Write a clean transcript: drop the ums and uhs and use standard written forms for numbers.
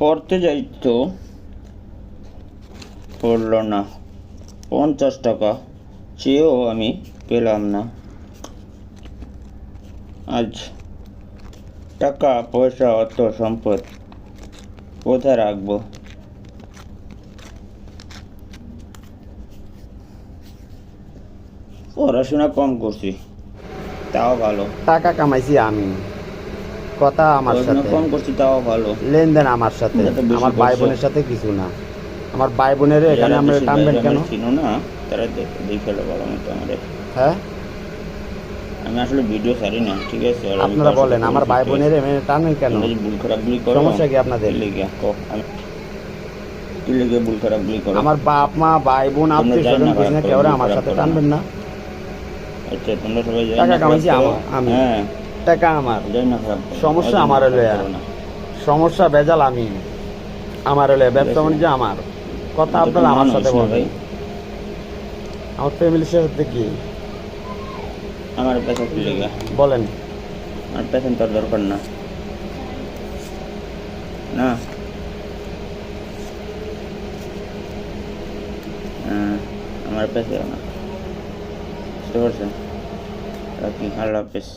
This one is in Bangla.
পড়তে যাই তো পড়ল না, 50 টাকা চেয়েও আমি পেলাম না। আজ টাকা পয়সা অর্থ সম্পদ কোথায় রাখবো? পড়াশোনা কম করছি, তাও ভালো। টাকা কামাইছি আমি, কথা আমার পড়াশোনা সাথে, কম করছি তাও ভালো। লেনদেন আমার সাথে, এটা তো বেশি আমার ভাই করছো। বোনের সাথে কিছু না। আমার ভাই বোনের এখানে যারা আমরা দেশের টানবেন বাইরে কেন? আমার চিনো না, তারা দেখে লো ভালো মতো আমাদের। হ্যাঁ, আমি আসলে ভিডিও ছাড়ি না, ঠিক আছে? আর আমি আপনারা বলেন আমার ভাই বোনের এখানে টানবেন কেন? তোমরা যে ভুল খারাপগুলি করো, সমস্যা কি আপনাদের? কি লেগে আমি কি লেগে ভুল খারাপগুলি করো? আমার বাপ মা ভাই বোন তোমরা আত্মীয় যাই স্বজন না কিছু খারাপ না, করো, কেউ ভুল আমার খারাপ সাথে করো না। টানবেন না। আচ্ছা, তোমরা সবাই যাই টাকা না খারাপ কামাইছি করো। আমি, হ্যাঁ, টাকা আমার, যাই না খারাপ করো। সমস্যা অযথা আমার খারাপ হলে, করো না। সমস্যা ভেজাল আমি, আমার হলে ব্যবসা ঠিক আছে। বাণিজ্য আমার, কথা আমি তো আপনারা আমার মানুষ সাথে না বলবেন। ভাই, আমার ফ্যামিলির সাথে কি আমার পেশা কি লেগে? বলেন? আমার পেছন তোর দরকার না, না। আমার পেছে না, বুঝতে পারছেন? রাখি, আল্লাহ হাফেজ।